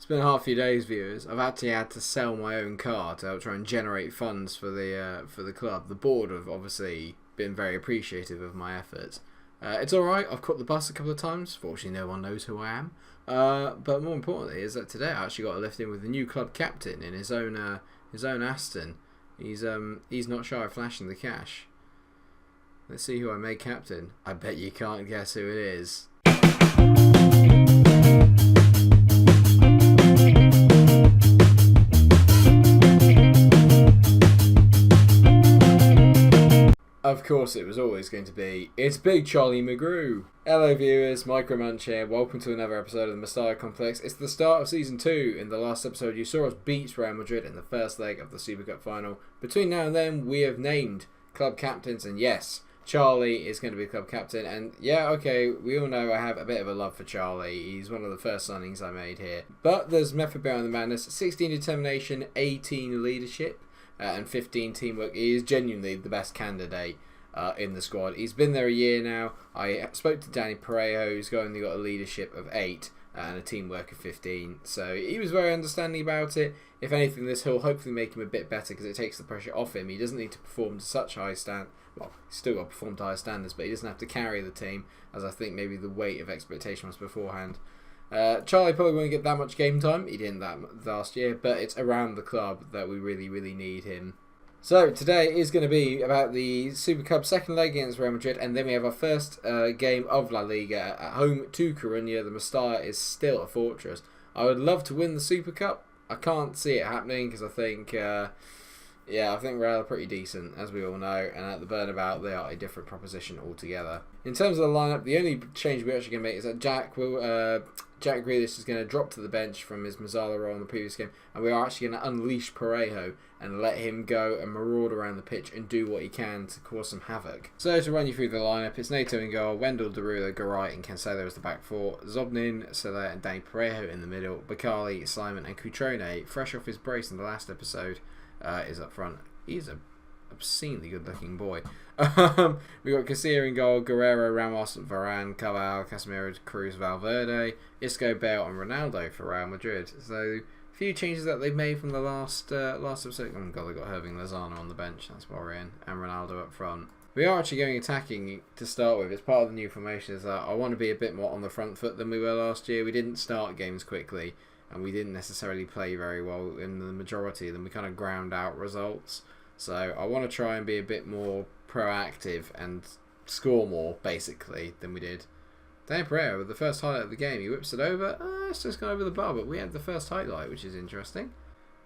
It's been a hard few days, viewers. I've actually had to sell my own car to help try and generate funds for the club. The board have obviously been very appreciative of my efforts. It's alright, I've caught the bus a couple of times. Fortunately, no one knows who I am. But more importantly is that today I actually got a lift in with the new club captain in his own Aston. He's not shy of flashing the cash. Let's see who I made captain. I bet you can't guess who it is. Of course it was always going to be, it's Big Charlie MikeRo. Hello viewers, MikeRo Munch here, welcome to another episode of the Mestalla Complex. It's the start of Season 2. In the last episode you saw us beat Real Madrid in the first leg of the Super Cup final. Between now and then we have named club captains, and yes, Charlie is going to be club captain. And yeah, okay, we all know I have a bit of a love for Charlie. He's one of the first signings I made here. But there's method behind the madness. 16 determination, 18 leadership. And 15 teamwork. He is genuinely the best candidate in the squad. He's been there a year now. I spoke to Danny Parejo, who's only got a leadership of 8 and a teamwork of 15. So he was very understanding about it. If anything, this will hopefully make him a bit better because it takes the pressure off him. He doesn't need to perform to such high standards. Well, he's still got to perform to high standards, but he doesn't have to carry the team, as I think maybe the weight of expectation was beforehand. Charlie probably won't get that much game time. He didn't that last year, but it's around the club that we really need him. So today is going to be about the Super Cup second leg against Real Madrid, and then we have our first game of La Liga at home to Coruna. The Mestalla is still a fortress. I would love to win the Super Cup. I can't see it happening because I think I think Real are pretty decent, as we all know, and at the Burnabeau they are a different proposition altogether. In terms of the lineup, the only change we're actually going to make is that Jack Grealish is going to drop to the bench from his Mestalla role in the previous game, and we are actually going to unleash Parejo and let him go and maraud around the pitch and do what he can to cause some havoc. So to run you through the lineup, it's Neto in goal, Wendell, Derulo, Garay and Cancelo as the back four, Zobnin, Soler and Danny Parejo in the middle, Bakali, Simon and Cutrone, fresh off his brace in the last episode, is up front. He's a obscenely good looking boy. We got Casilla in goal, Guerrero, Ramos, Varane, Cabal, Casemiro, Cruz, Valverde, Isco, Bale and Ronaldo for Real Madrid. So a few changes that they've made from the last episode. Oh god, they got Irving Lozano on the bench, that's worrying, and Ronaldo up front. We are actually going attacking to start with. It's part of the new formation is that I want to be a bit more on the front foot than we were last year. We didn't start games quickly and we didn't necessarily play very well in the majority of them. We kind of ground out results. So I want to try and be a bit more proactive and score more, basically, than we did. Danny Parejo with the first highlight of the game. He whips it over. It's just gone over the bar, but we had the first highlight, which is interesting.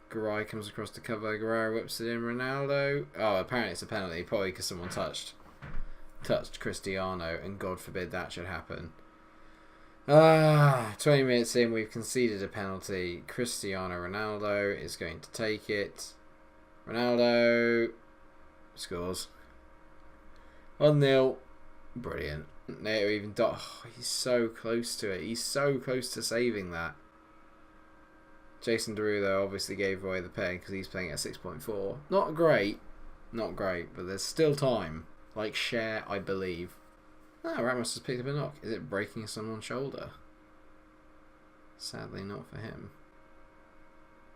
Garay comes across to cover. Guerrero whips it in. Ronaldo. Oh, apparently it's a penalty, probably because someone touched Cristiano, and God forbid that should happen. 20 minutes in, we've conceded a penalty. Cristiano Ronaldo is going to take it. Ronaldo scores. 1-0. Brilliant. Neto even he's so close to it. He's so close to saving that. Jason Derulo obviously gave away the pen because he's playing at 6.4. Not great, but there's still time. Like Cher, I believe. Ramos has picked up a knock. Is it breaking someone's shoulder? Sadly not for him.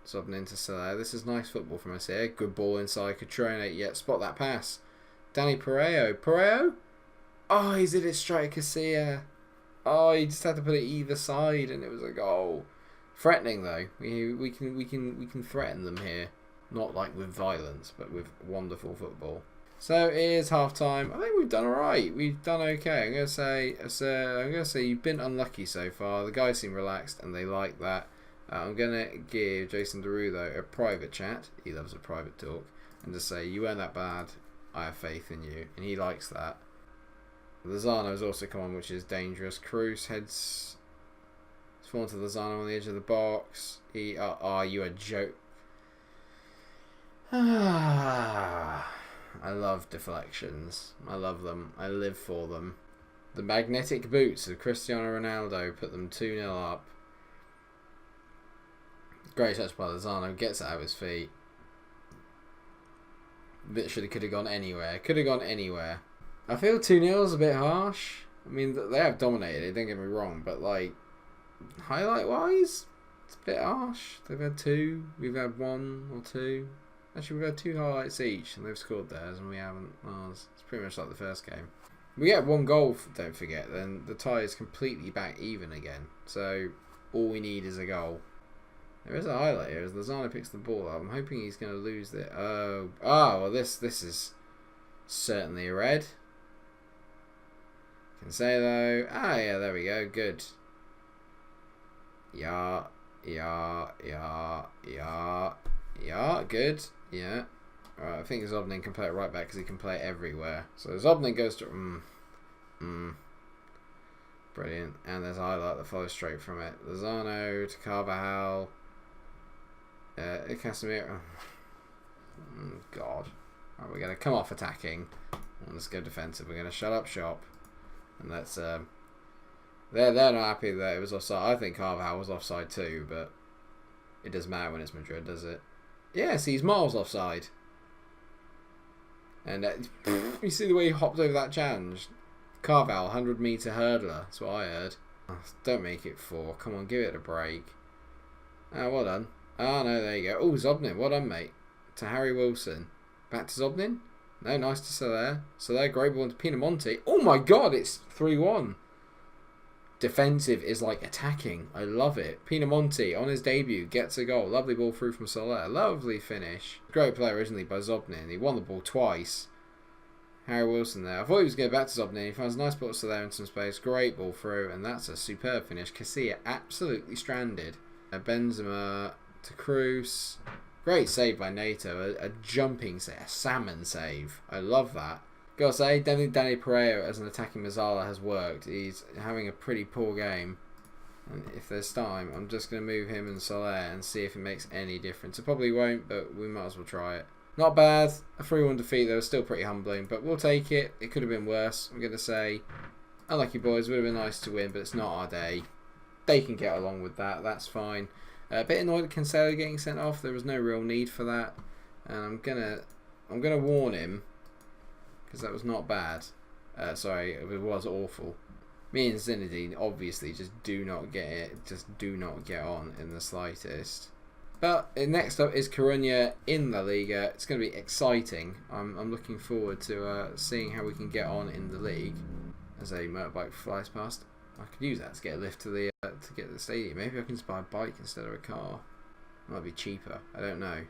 Sobbing into Soler. This is nice football from us here. Good ball inside. Cutrone. Yeah, spot that pass. Danny Parejo. Parejo? Oh, he's in it straight Casilla. Oh, he just had to put it either side and it was a goal. Threatening though. We can threaten them here. Not like with violence, but with wonderful football. So it is half time. I think we've done alright. We've done okay. I'm gonna say you've been unlucky so far. The guys seem relaxed and they like that. I'm going to give Jason Derulo a private chat. He loves a private talk. And just say, you weren't that bad. I have faith in you. And he likes that. Lozano has also come on, which is dangerous. Cruz heads fallen to Lozano on the edge of the box. You a joke. I love deflections. I love them. I live for them. The magnetic boots of Cristiano Ronaldo put them 2-0 up. Great touch by Lozano, gets it out of his feet. Literally could have gone anywhere. I feel 2-0 is a bit harsh. I mean, they have dominated it, don't get me wrong, but like, highlight wise, It's a bit harsh. They've had 2. We've had 1 or 2. Actually, we've had 2 highlights each, and they've scored theirs, and we haven't ours. It's pretty much like the first game. We get 1 goal, don't forget, then the tie is completely back even again. So all we need is a goal. There is a highlight here as Lozano picks the ball up. I'm hoping he's going to lose it. Oh, well, this is certainly a red. Can say though. Yeah, there we go. Good. Yeah. Good. Yeah. Alright, I think Zobnin can play it right back because he can play it everywhere. So Zobnin goes to... Brilliant. And there's a highlight that follows straight from it. Lozano to Carvajal. Casemiro. God. Alright, we're going to come off attacking. And let's go defensive. We're going to shut up shop. And let's... They're not happy that it was offside. I think Carvajal was offside too, but it doesn't matter when it's Madrid, does it? Yes, he's miles offside. And you see the way he hopped over that challenge? Carval, 100-metre hurdler. That's what I heard. Oh, don't make it 4. Come on, give it a break. Well done. Oh, no, there you go. Oh, Zobnin. Well done, mate. To Harry Wilson. Back to Zobnin. No, nice to Soler. Soler, great ball into Pinamonti. Oh, my God, it's 3-1. Defensive is like attacking. I love it. Pinamonti, on his debut, gets a goal. Lovely ball through from Soler. Lovely finish. Great play originally by Zobnin. He won the ball twice. Harry Wilson there. I thought he was going back to Zobnin. He finds a nice ball to Soler in some space. Great ball through. And that's a superb finish. Casilla absolutely stranded. Benzema to Cruz. Great save by Nato. A jumping save. A salmon save. I love that. Gotta say, Danny Pereira as an attacking Mazzala has worked. He's having a pretty poor game. And if there's time, I'm just going to move him and Soler and see if it makes any difference. It probably won't, but we might as well try it. Not bad. A 3-1 defeat, though. Still pretty humbling, but we'll take it. It could have been worse, I'm going to say. Unlucky boys. Would have been nice to win, but it's not our day. They can get along with that. That's fine. A bit annoyed at Cancelo getting sent off. There was no real need for that. And I'm gonna warn him. Because that was not bad. Sorry, it was awful. Me and Zinedine obviously just do not get it. Just do not get on in the slightest. But next up is Coruna in La Liga. It's going to be exciting. I'm looking forward to seeing how we can get on in the league. As a motorbike flies past. I could use that to get a lift to the to get to the stadium. Maybe I can just buy a bike instead of a car. Might be cheaper. I don't know.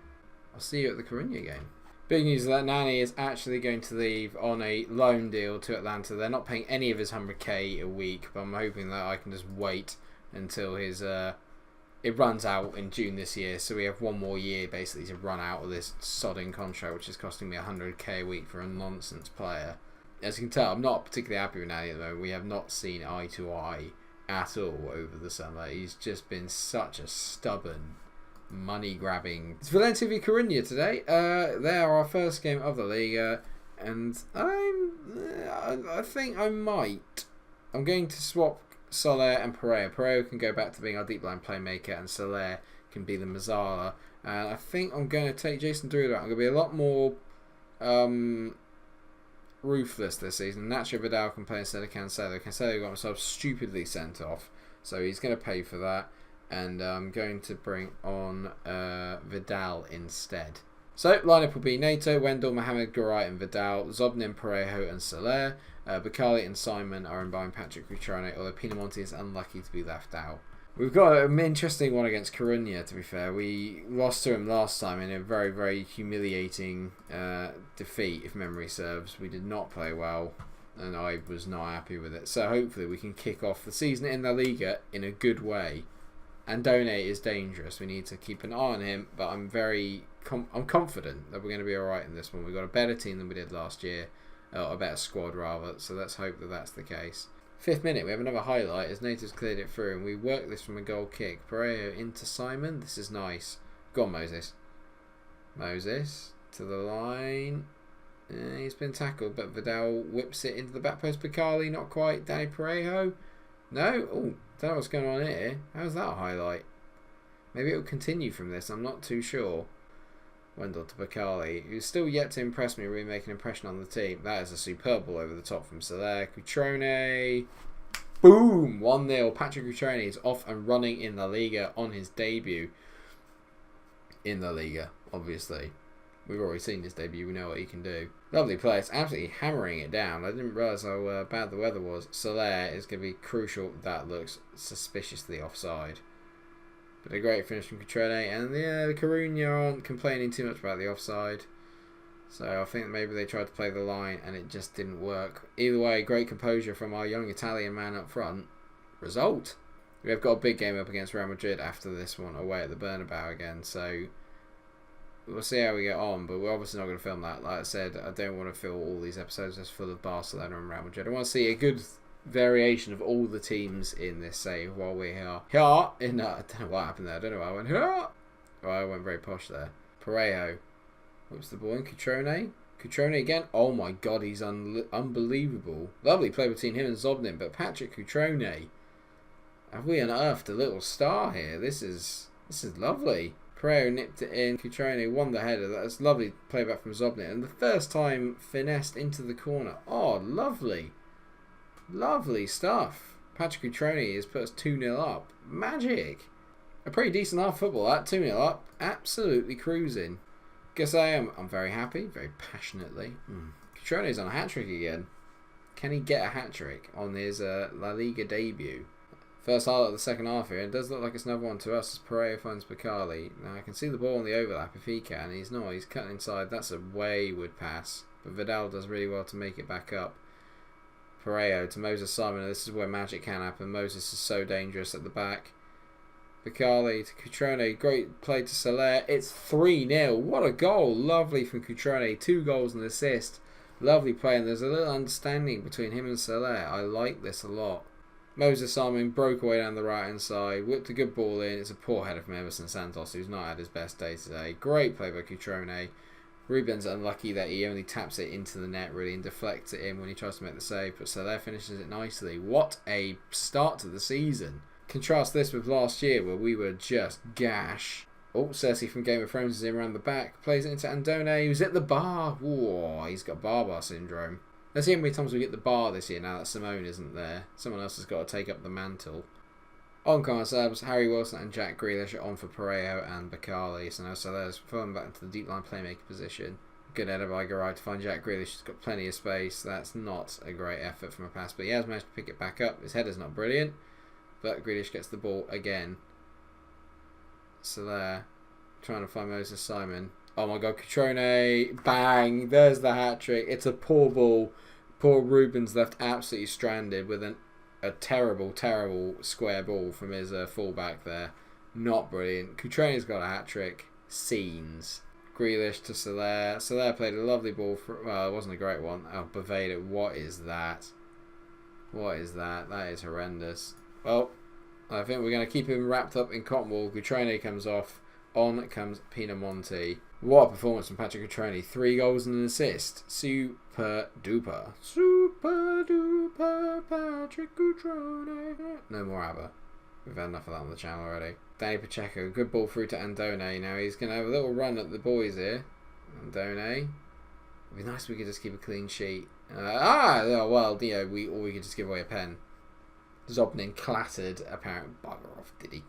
I'll see you at the Coruna game. Big news is that Nani is actually going to leave on a loan deal to Atlanta. They're not paying any of his 100k a week, but I'm hoping that I can just wait until his it runs out in June this year. So we have 1 more year basically to run out of this sodding contract, which is costing me 100k a week for a nonsense player. As you can tell, I'm not particularly happy with Nani at the moment. We have not seen eye to eye at all over the summer. He's just been such a stubborn, money-grabbing... It's Valencia v Coruna today. They are our first game of the Liga, and I think I might. I'm going to swap Soler and Pereira. Pereira can go back to being our deep line playmaker, and Soler can be the Mazzala. And I think I'm going to take Jason Derulo out. I'm going to be a lot more ruthless this season. Nacho Vidal can play instead of Cancelo. Cancelo got himself stupidly sent off, so he's going to pay for that. And I'm going to bring on Vidal instead. So, lineup will be Nato, Wendell, Mohamed, Garay and Vidal, Zobnin, Parejo and Soler. Bakali and Simon are in behind Patrick Cutrone, although Pinamonti is unlucky to be left out. We've got an interesting one against Coruna, to be fair. We lost to him last time in a very, very humiliating defeat, if memory serves. We did not play well, and I was not happy with it. So hopefully we can kick off the season in La Liga in a good way. Andone is dangerous. We need to keep an eye on him, but I'm I'm confident that we're going to be alright in this one. We've got a better team than we did last year, or a better squad rather, so let's hope that that's the case. 5th minute, we have another highlight as Natives cleared it through, and we work this from a goal kick. Pereira into Simon. This is nice. Go on, Moses. Moses to the line. He's been tackled, but Vidal whips it into the back post. Bakali, not quite. Danny Parejo. No? Oh, don't know what's going on here. How's that a highlight? Maybe it will continue from this. I'm not too sure. Wendell to Bakali, who's still yet to impress me, really make an impression on the team. That is a superb ball over the top from Soler. Cutrone. Boom! 1-0. Patrick Cutrone is off and running in La Liga on his debut. In La Liga, obviously. We've already seen his debut. We know what he can do. Lovely play. It's absolutely hammering it down. I didn't realise how bad the weather was. Soler is going to be crucial. That looks suspiciously offside. But a great finish from Cutrone. And the Coruna aren't complaining too much about the offside. So I think maybe they tried to play the line and it just didn't work. Either way, great composure from our young Italian man up front. Result. We have got a big game up against Real Madrid after this one away at the Burnabeau again. So we'll see how we get on. But we're obviously not going to film that. Like I said, I don't want to fill all these episodes just full of Barcelona and Real Madrid. I want to see a good variation of all the teams in this save while we're here. Here in I don't know what happened there. I don't know why I went here. Oh, I went very posh there. Parejo. What's the ball in? Cutrone? Cutrone again? Oh my god, he's unbelievable. Lovely play between him and Zobnin, but Patrick Cutrone. Have we unearthed a little star here? This is lovely. Parejo nipped it in. Cutrone won the header. That's lovely play back from Zobnin. And the first time finessed into the corner. Oh, lovely. Lovely stuff. Patrick Cutrone has put us 2-0 up. Magic. A pretty decent half football. That 2-0 up. Absolutely cruising. Guess I'm very happy, very passionately. Cutrone's on a hat-trick again. Can he get a hat-trick on his La Liga debut? First highlight of the second half here, and it does look like it's another one to us as Parejo finds Bacali. Now I can see the ball on the overlap if he can. He's not, he's cutting inside. That's a wayward pass. But Vidal does really well to make it back up. Parejo to Moses Simon. This is where magic can happen. Moses is so dangerous at the back. Bacali to Cutrone, great play to Soler. It's 3-0. What a goal. Lovely from Cutrone. 2 goals and an assist. Lovely play, and there's a little understanding between him and Soler. I like this a lot. Moses Simon broke away down the right hand side, whipped a good ball in. It's a poor header from Emerson Santos, who's not had his best day today. Great play by Cutrone. Ruben's unlucky that he only taps it into the net really and deflects it in when he tries to make the save, but Soler finishes it nicely. What a start to the season. Contrast this with last year where we were just gash. Oh, Cersei from Game of Thrones is in around the back. Plays it into Andone, who's at the bar. Whoa, he's got bar syndrome. Let's see how many times we get the bar this year now that Simone isn't there. Someone else has got to take up the mantle. On-card subs, Harry Wilson and Jack Grealish are on for Parejo and Bacali. So now Soler's falling back into the deep line playmaker position. Good header by Garay to find Jack Grealish. He's got plenty of space. That's not a great effort from a pass, but he has managed to pick it back up. His header's not brilliant. But Grealish gets the ball again. Soler trying to find Moses Simon. Oh my god, Cutrone. Bang. There's the hat-trick. It's a poor ball. Poor Ruben's left absolutely stranded with a terrible, terrible square ball from his fullback there. Not brilliant. Cutrone's got a hat-trick. Scenes. Grealish to Soler. Soler played a lovely ball. Well, it wasn't a great one. Oh, Baveda. What is that? What is that? That is horrendous. Well, I think we're going to keep him wrapped up in cotton wool. Cutrone comes off. On comes Pinamonti. What a performance from Patrick Cutrone. 3 goals and an assist. Super duper. Super duper Patrick Cutrone. No more ABBA. We've had enough of that on the channel already. Danny Pacheco. Good ball through to Andone. Now he's going to have a little run at the boys here. Andone. It'd be nice if we could just keep a clean sheet. Well, we could just give away a pen. Zobnin clattered, apparently. Bugger off, did he?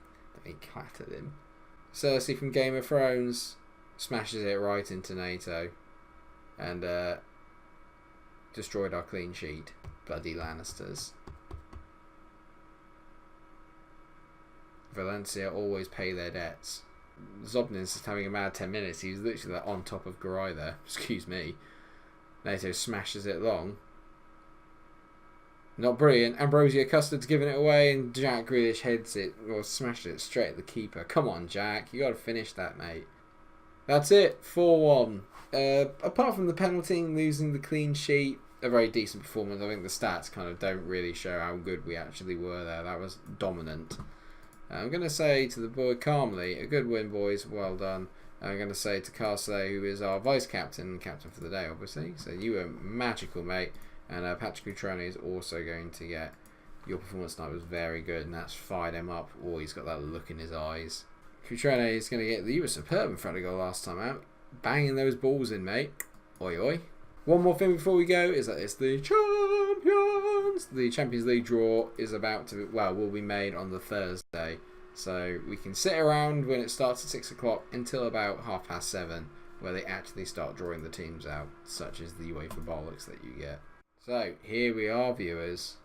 He clattered him. Cersei from Game of Thrones smashes it right into NATO and destroyed our clean sheet. Bloody Lannisters. Valencia always pay their debts. Zobnin's just having a mad 10 minutes. He's literally like on top of Garay there. Excuse me. NATO smashes it long. Not brilliant. Ambrosia Custard's giving it away and Jack Grealish heads it or smashes it straight at the keeper. Come on, Jack. You got to finish that, mate. That's it. 4-1. Apart from the penalty and losing the clean sheet, a very decent performance. I think the stats kind of don't really show how good we actually were there. That was dominant. I'm going to say to the boy calmly, a good win, boys. Well done. I'm going to say to Carsley, who is our vice-captain, captain for the day, obviously. So you were magical, mate. And Patrick Cutrone is also going to get your performance tonight was very good, and that's fired him up. Oh, he's got that look in his eyes. Cutrone is going to get you were superb in front of goal last time out. Banging those balls in, mate. Oi, oi. One more thing before we go is that it's the Champions the Champions League draw is will be made on the Thursday. So we can sit around when it starts at 6 o'clock until about 7:30, where they actually start drawing the teams out, such as the UEFA bollocks that you get. So here we are, viewers.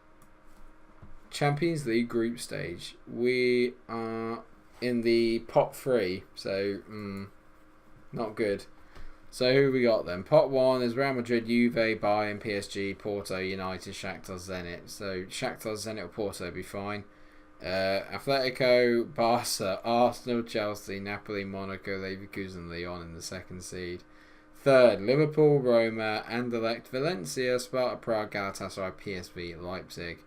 Champions League group stage. We are in the pot 3, so not good. So who we got then? Pot 1 is Real Madrid, Juve, Bayern, PSG, Porto, United, Shakhtar, Zenit. So Shakhtar, Zenit or Porto be fine. Atletico, Barca, Arsenal, Chelsea, Napoli, Monaco, Leverkusen, Lyon in the second seed. Third, Liverpool, Roma, Anderlecht, Valencia, Sparta Prague, Galatasaray, PSV, Leipzig.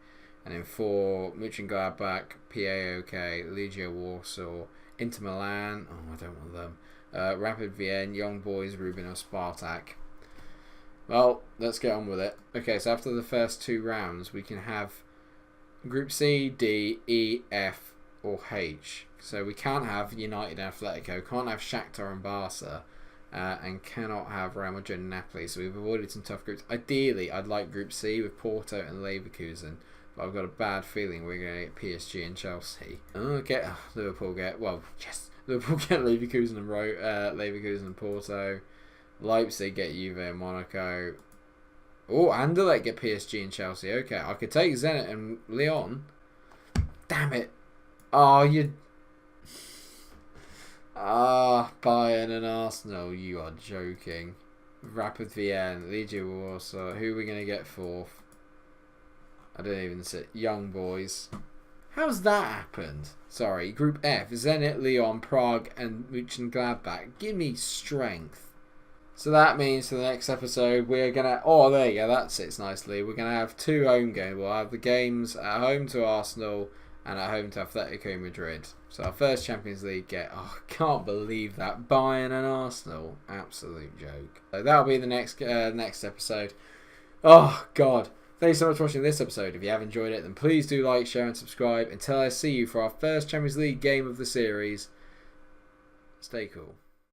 And in 4, Mönchengladbach, PAOK, Legia Warsaw, Inter Milan. Oh, I don't want them. Rapid Vienna, Young Boys, Rubin or Spartak. Well, let's get on with it. Okay, so after the first 2 rounds, we can have Group C, D, E, F, or H. So we can't have United and Atletico, can't have Shakhtar and Barca, and cannot have Real Madrid and Napoli. So we've avoided some tough groups. Ideally, I'd like Group C with Porto and Leverkusen, but I've got a bad feeling we're going to get PSG and Chelsea. Liverpool get Leverkusen and Leverkusen and Porto. Leipzig get Juve and Monaco. Oh, Anderlecht get PSG and Chelsea. Okay, I could take Zenit and Lyon. Damn it. Bayern and Arsenal. You are joking. Rapid Vienna, Legia Warsaw. Who are we going to get 4th? I don't even see. Young Boys. How's that happened? Sorry, Group F. Zenit, Lyon, Prague, and Mönchengladbach. Give me strength. So that means for the next episode, we're going to... Oh, there you go. That sits nicely. We're going to have 2 home games. We'll have the games at home to Arsenal and at home to Atletico Madrid. So our first Champions League get... Oh, I can't believe that. Bayern and Arsenal. Absolute joke. So that'll be the next episode. Oh, God. Thanks so much for watching this episode. If you have enjoyed it, then please do like, share and subscribe. Until I see you for our first Champions League game of the series, stay cool.